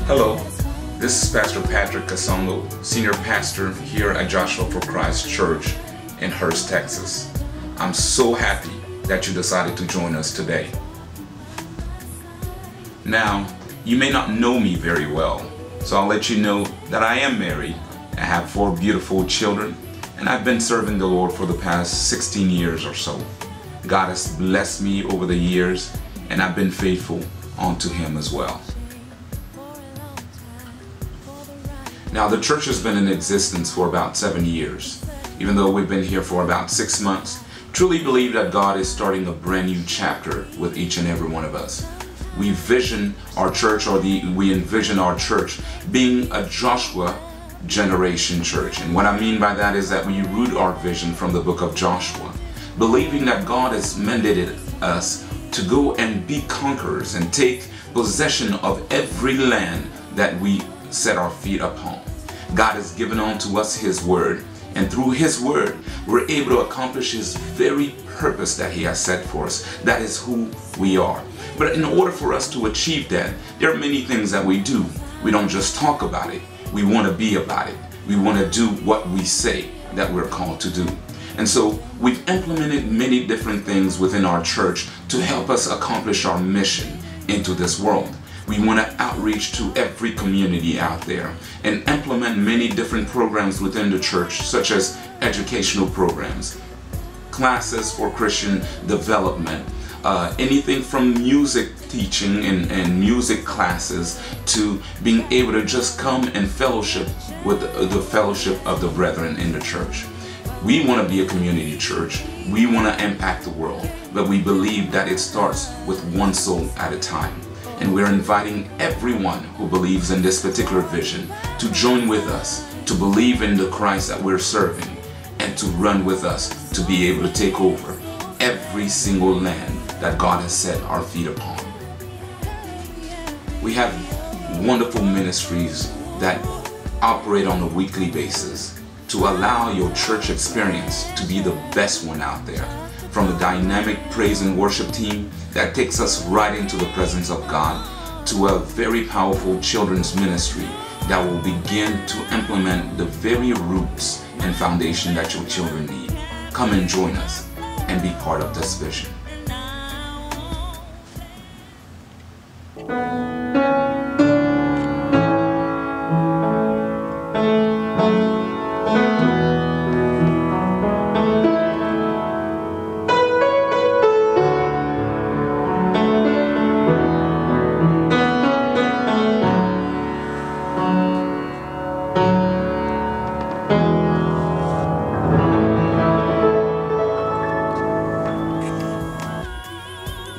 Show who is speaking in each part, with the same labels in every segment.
Speaker 1: Hello, this is Pastor Patrick Casongo, Senior Pastor here at Joshua for Christ Church in Hurst, Texas. I'm so happy that you decided to join us today. Now, you may not know me very well, so I'll let you know that I am married. I have 4 beautiful children, and I've been serving the Lord for the past 16 years or so. God has blessed me over the years, and I've been faithful unto Him as well. Now, the church has been in existence for about 7 years. Even though we've been here for about 6 months, truly believe that God is starting a brand new chapter with each and every one of us. We envision our church being a Joshua generation church. And what I mean by that is that we root our vision from the book of Joshua, believing that God has mandated us to go and be conquerors and take possession of every land that we set our feet upon. God has given unto us His word, and through His word we're able to accomplish His very purpose that He has set for us. That is who we are. But in order for us to achieve that, there are many things that we do. We don't just talk about it, we want to be about it. We want to do what we say that we're called to do. And so we've implemented many different things within our church to help us accomplish our mission into this world. We want to outreach to every community out there and implement many different programs within the church, such as educational programs, classes for Christian development, anything from music teaching and music classes to being able to just come and fellowship with the fellowship of the brethren in the church. We want to be a community church. We want to impact the world, but we believe that it starts with one soul at a time. And we're inviting everyone who believes in this particular vision to join with us, to believe in the Christ that we're serving, and to run with us to be able to take over every single land that God has set our feet upon. We have wonderful ministries that operate on a weekly basis to allow your church experience to be the best one out there. From a dynamic praise and worship team that takes us right into the presence of God, to a very powerful children's ministry that will begin to implement the very roots and foundation that your children need. Come and join us and be part of this vision.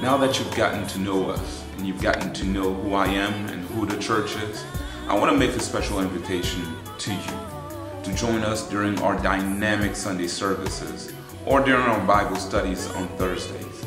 Speaker 1: Now that you've gotten to know us and you've gotten to know who I am and who the church is, I want to make a special invitation to you to join us during our dynamic Sunday services or during our Bible studies on Thursdays.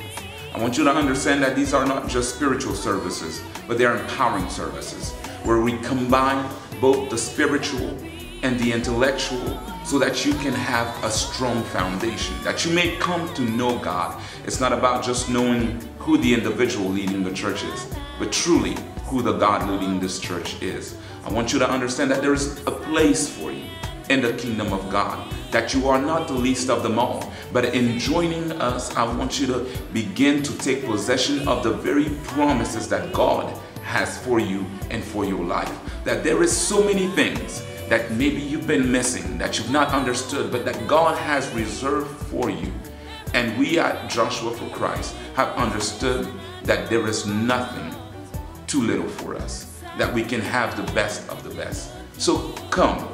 Speaker 1: I want you to understand that these are not just spiritual services, but they're empowering services where we combine both the spiritual and the intellectual so that you can have a strong foundation, that you may come to know God. It's not about just knowing who the individual leading the church is, but truly who the God leading this church is. I want you to understand that there is a place for you in the kingdom of God, that you are not the least of them all. But in joining us, I want you to begin to take possession of the very promises that God has for you and for your life. That there is so many things that maybe you've been missing, that you've not understood, but that God has reserved for you. And we at Joshua for Christ have understood that there is nothing too little for us, that we can have the best of the best. So come,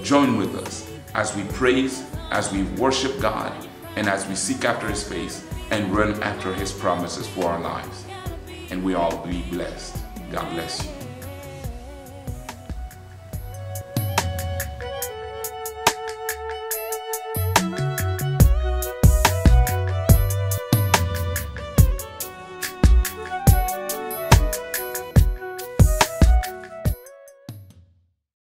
Speaker 1: join with us as we praise, as we worship God, and as we seek after His face and run after His promises for our lives. And we all be blessed. God bless you.